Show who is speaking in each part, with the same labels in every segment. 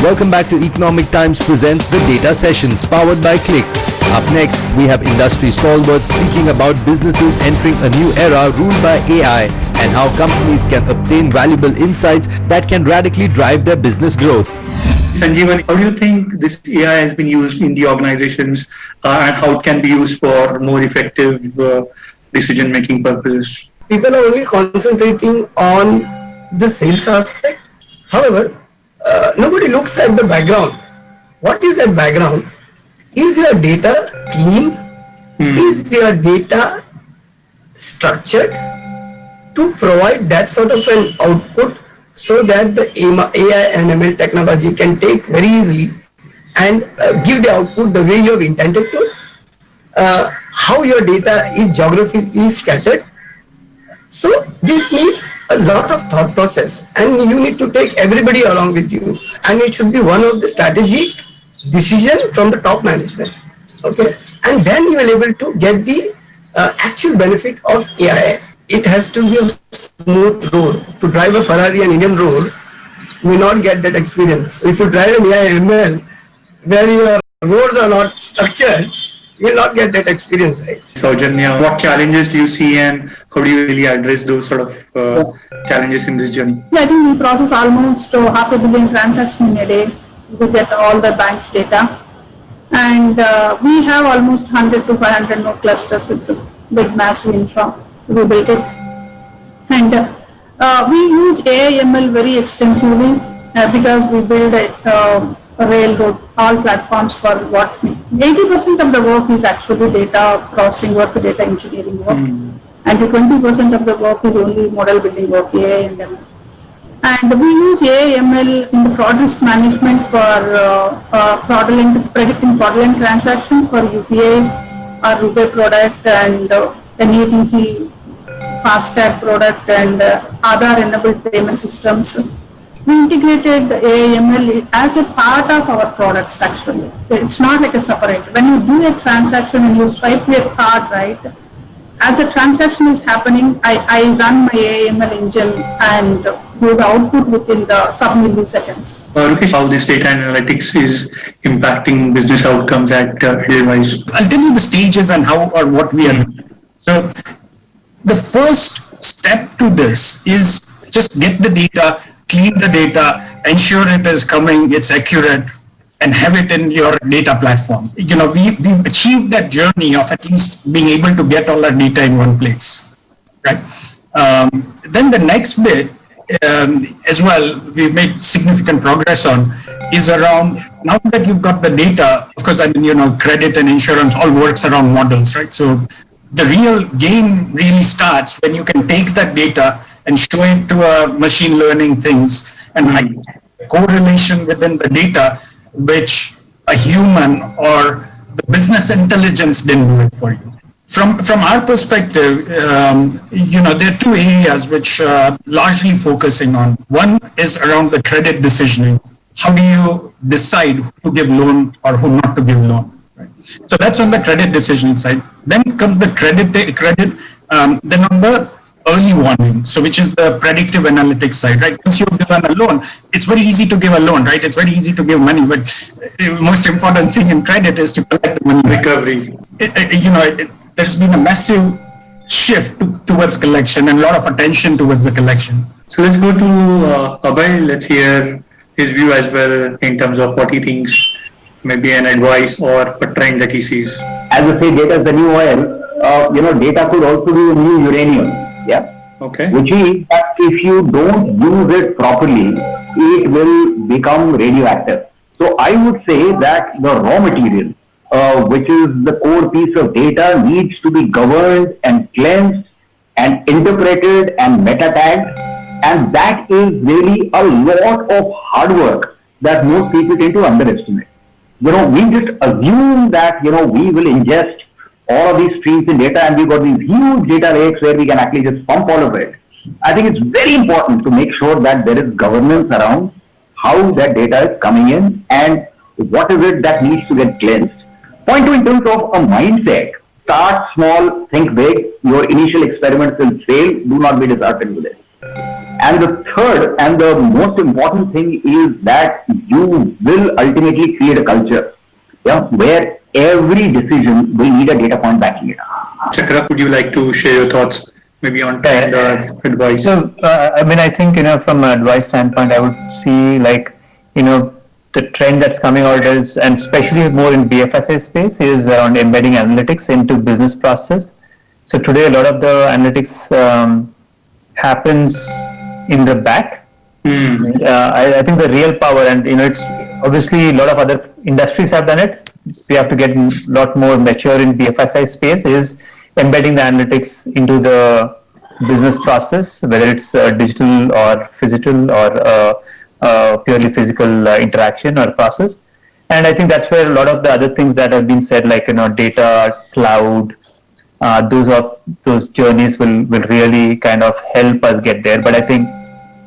Speaker 1: Welcome back to Economic Times presents the Data Sessions powered by Click. Up next, we have industry stalwarts speaking about businesses entering a new era ruled by AI and how companies can obtain valuable insights that can radically drive their business growth.
Speaker 2: Sanjeevan, how do you think this AI has been used in the organizations and how it can be used for more effective decision-making purposes?
Speaker 3: People are only concentrating on the sales aspect. However, nobody looks at the background. What is that background? Is your data clean? Is your data structured to provide that sort of an output so that the AI and ML technology can take very easily and give the output the way you have intended to? How your data is geographically scattered? So this needs a lot of thought process, and you need to take everybody along with you, and it should be one of the strategic decision from the top management. Okay, and then you will able to get the actual benefit of AI. It has to be a smooth road. To drive a Ferrari on Indian road, you will not get that experience. So if you drive an AI ML where your roads are not structured, you will not get that experience, right?
Speaker 2: Saujanya, what challenges do you see and how do you really address those sort of challenges in this journey?
Speaker 4: Yeah, I think we process almost 500 million transactions in a day. We get all the bank's data. And we have almost 100 to 500 node clusters. It's a big, massive infra. We built it. And we use AI ML very extensively because we build a railroad, all platforms for what 80% of the work is actually data processing work, data engineering work, and 20% of the work is only model building work, AI and ML. And we use AI ML in the fraud risk management for predicting fraudulent transactions for UPI, our Rukesh product, and NETC FASTag product, and Aadhaar enabled payment systems. We integrated AI ML as a part of our products actually. It's not like a separate. When you do a transaction and you swipe your card, right, as the transaction is happening, I run my AI ML engine and do the output within the sub-milliseconds.
Speaker 2: Rukesh, how this data analytics is impacting business outcomes at Edelweiss?
Speaker 5: I'll tell you the stages and how or what we are doing. So the first step to this is just get the data, clean the data, ensure it is coming, it's accurate, and have it in your data platform. You know, we've achieved that journey of at least being able to get all our data in one place, right? Then the next bit, as well, we've made significant progress on, is around, now that you've got the data, of course, I mean, you know, credit and insurance all works around models, right? So the real game really starts when you can take that data and show it to a machine learning things and like correlation within the data, which a human or the business intelligence didn't do it for you. From our perspective, you know, there are two areas which largely focusing on. One is around the credit decisioning. How do you decide who to give loan or who not to give loan? Right? So that's on the credit decisioning side. Then comes the credit. Then on the early warning, so which is the predictive analytics side, right? Once you've given a loan, it's very easy to give a loan, right? It's very easy to give money, but the most important thing in credit is to collect the money.
Speaker 2: Recovery.
Speaker 5: There's been a massive shift towards collection and a lot of attention towards the collection.
Speaker 2: So let's go to Abhay. Let's hear his view as well in terms of what he thinks, maybe an advice or a trend that he sees.
Speaker 6: As I say, data is the new oil. Data could also be a new uranium. Yeah.
Speaker 2: Okay.
Speaker 6: Which is that if you don't use it properly, it will become radioactive. So I would say that the raw material, which is the core piece of data, needs to be governed and cleansed and interpreted and meta tagged, and that is really a lot of hard work that most people tend to underestimate. We just assume that we will ingest all of these streams in data and we've got these huge data lakes where we can actually just pump all of it. I think it's very important to make sure that there is governance around how that data is coming in and what is it that needs to get cleansed. Point two, in terms of a mindset, start small, think big. Your initial experiments will fail. Do not be disheartened with it. And the third and the most important thing is that you will ultimately create a culture, where every decision will need a data point backing it up.
Speaker 2: Chakra, would you like to share your thoughts maybe on advice?
Speaker 7: So, I think, from an advice standpoint, I would see the trend that's coming out is, and especially more in BFSI space, is around embedding analytics into business process. So today, a lot of the analytics happens in the back. I think the real power, and it's obviously a lot of other industries have done it. We have to get a lot more mature in BFSI space, is embedding the analytics into the business process, whether it's digital or physical or purely physical interaction or process. And I think that's where a lot of the other things that have been said, like data, cloud, those journeys will really kind of help us get there. But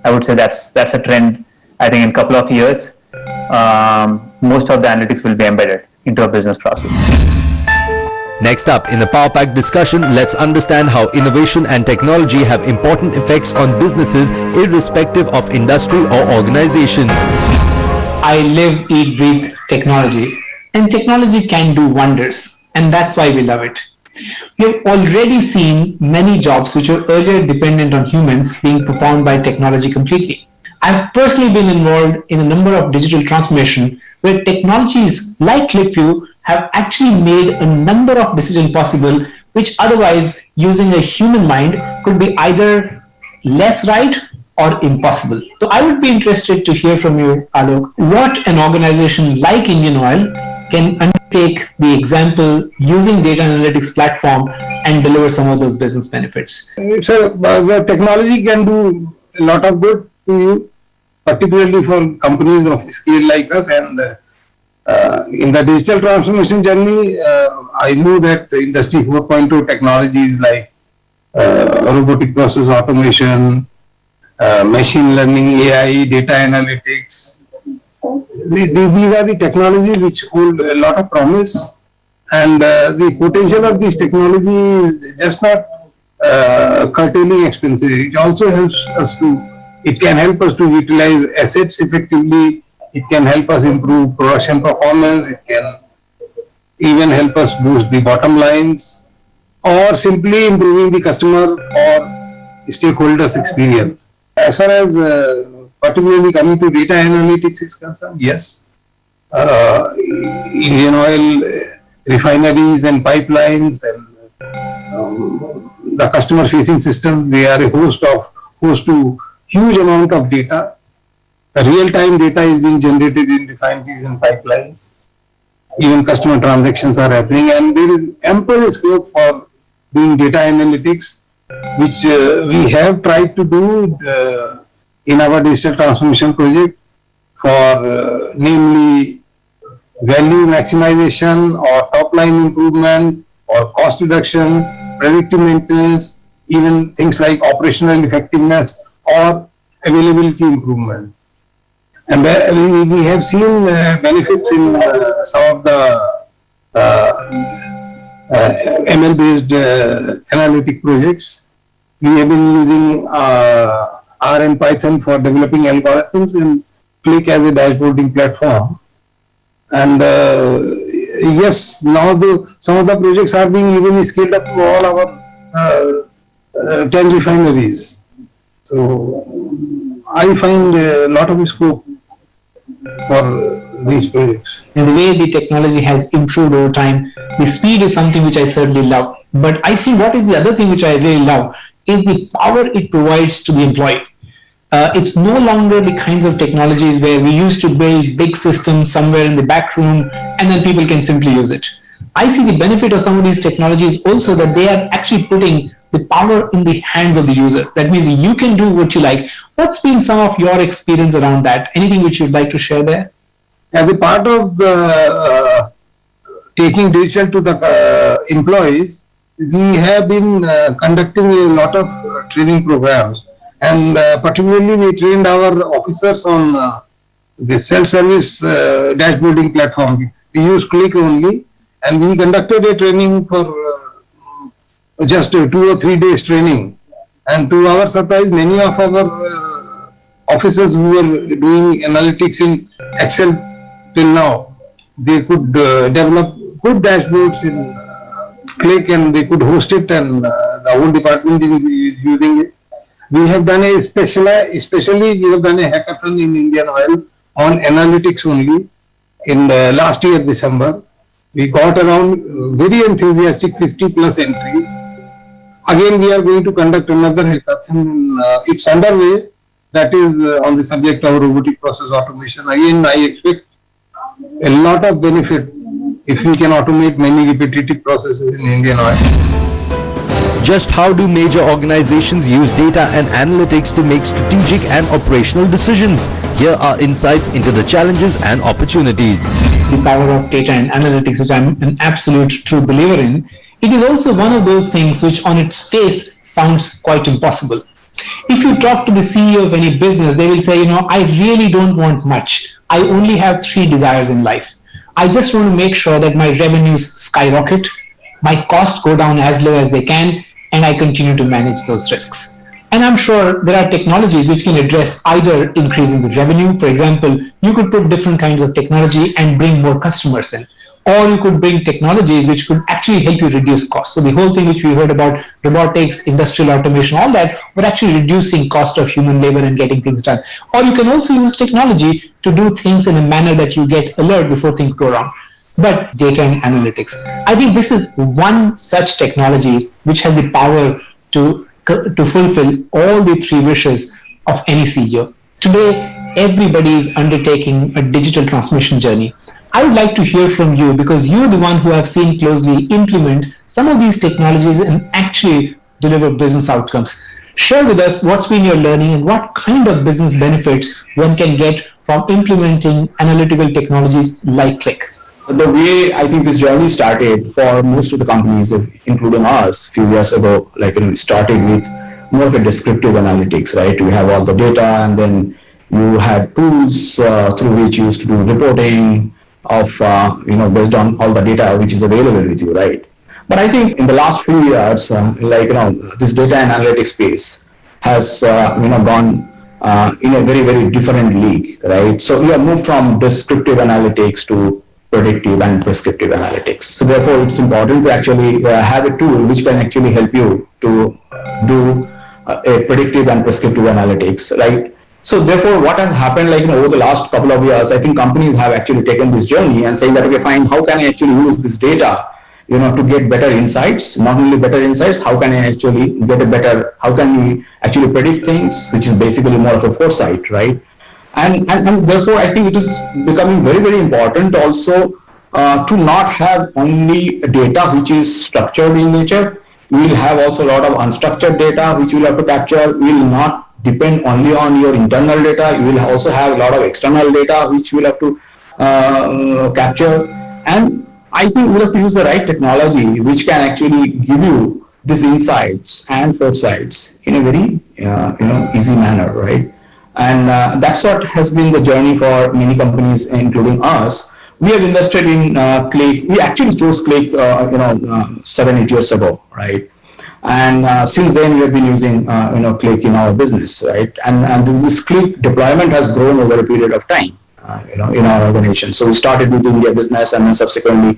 Speaker 7: I would say that's a trend. I think in a couple of years, most of the analytics will be embedded into a business process.
Speaker 1: Next up, in the Power Pack discussion, let's understand how innovation and technology have important effects on businesses irrespective of industry or organization.
Speaker 8: I live, eat, breathe technology, and technology can do wonders, and that's why we love it. We have already seen many jobs which were earlier dependent on humans being performed by technology completely. I've personally been involved in a number of digital transformation where technologies like ClickView have actually made a number of decisions possible which otherwise, using a human mind, could be either less right or impossible. So I would be interested to hear from you, Alok, what an organization like Indian Oil can undertake the example using data analytics platform and deliver some of those business benefits.
Speaker 9: So the technology can do a lot of good to you, particularly for companies of scale like us. And in the digital transformation journey, I know that industry 4.0 technologies like robotic process automation, machine learning, AI, data analytics, these are the technologies which hold a lot of promise, and the potential of this technology is just not curtailing expenses. It also it can help us to utilize assets effectively. It can help us improve production performance. It can even help us boost the bottom lines, or simply improving the customer or stakeholders' experience. As far as particularly coming to data analytics is concerned, yes, Indian Oil refineries and pipelines and the customer-facing systems, they are a host to huge amount of data. Real-time data is being generated in refineries and pipelines. Even customer transactions are happening, and there is ample scope for doing data analytics, which we have tried to do in our digital transformation project for namely value maximization or top line improvement or cost reduction, predictive maintenance, even things like operational effectiveness or availability improvement. And we have seen benefits in some of the ML based analytic projects. We have been using R and Python for developing algorithms and Click as a dashboarding platform. And yes, now some of the projects are being even scaled up to all our 10 refineries. So I find a lot of scope for these projects.
Speaker 8: And the way the technology has improved over time, the speed is something which I certainly love. But I think what is the other thing which I really love is the power it provides to the employee. It's no longer the kinds of technologies where we used to build big systems somewhere in the back room and then people can simply use it. I see the benefit of some of these technologies also that they are actually putting the power in the hands of the user. That means you can do what you like. What's been some of your experience around that? Anything which you'd like to share there?
Speaker 9: As a part of the taking digital to the employees, we have been conducting a lot of training programs, and particularly we trained our officers on the self-service dashboarding platform. We use Click only, and we conducted a training for just 2 or 3 days training And to our surprise, many of our officers who were doing analytics in Excel till now, they could develop good dashboards in Click, and they could host it, and the whole department is using it. We have done especially we have done a hackathon in Indian Oil on analytics only in the last year, December. We got around very enthusiastic 50 plus entries. Again, we are going to conduct another hackathon. It's underway. That is on the subject of robotic process automation. Again, I expect a lot of benefit if we can automate many repetitive processes in Indian Oil.
Speaker 1: Just how do major organizations use data and analytics to make strategic and operational decisions? Here are insights into the challenges and opportunities.
Speaker 8: The power of data and analytics, which I'm an absolute true believer in, it is also one of those things which on its face sounds quite impossible. If you talk to the CEO of any business, they will say, I really don't want much. I only have 3 desires in life. I just want to make sure that my revenues skyrocket, my costs go down as low as they can, and I continue to manage those risks. And I'm sure there are technologies which can address either increasing the revenue. For example, you could put different kinds of technology and bring more customers in. Or you could bring technologies which could actually help you reduce costs. So the whole thing which we heard about robotics, industrial automation, all that, were actually reducing cost of human labor and getting things done. Or you can also use technology to do things in a manner that you get alert before things go wrong. But data and analytics, I think this is one such technology which has the power to fulfill all the 3 wishes of any CEO. Today, everybody is undertaking a digital transformation journey. I would like to hear from you, because you're the one who have seen closely implement some of these technologies and actually deliver business outcomes. Share with us what's been your learning and what kind of business benefits one can get from implementing analytical technologies like Click.
Speaker 10: The way I think this journey started for most of the companies, including us, a few years ago, we started with more of a descriptive analytics, right? We have all the data, and then you had tools through which you used to do reporting of, based on all the data which is available with you, right? But I think in the last few years, this data and analytics space has, gone in a very, very different league, right? So we have moved from descriptive analytics to predictive and prescriptive analytics. So therefore, it's important to actually have a tool which can actually help you to do a predictive and prescriptive analytics, right? So therefore, what has happened, over the last couple of years, I think companies have actually taken this journey and saying that, okay, fine, how can I actually use this data, to get better insights? Not only better insights, how can I actually how can we actually predict things, which is basically more of a foresight, right? And therefore, I think it is becoming very, very important also to not have only data which is structured in nature. We will have also a lot of unstructured data which we will have to capture. We will not depend only on your internal data. You will also have a lot of external data which we will have to capture. And I think we have to use the right technology which can actually give you these insights and foresights in a very easy manner, right? And that's what has been the journey for many companies, including us. We have invested in Click. We actually chose Click, 7-8 years ago, right? And since then, we have been using, Click in our business, right? And this Click deployment has grown over a period of time, in our organization. So we started with India business, and then subsequently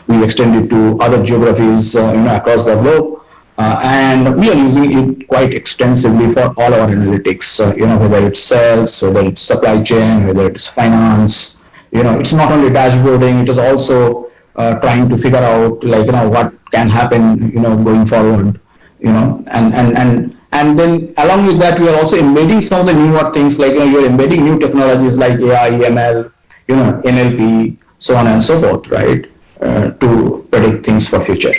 Speaker 10: we extended to other geographies, across the globe. And we are using it quite extensively for all our analytics, whether it's sales, whether it's supply chain, whether it's finance. It's not only dashboarding, it is also trying to figure out, what can happen, going forward, and then along with that, we are also embedding some of the newer things, you're embedding new technologies like AI, ML, NLP, so on and so forth, right, to predict things for future.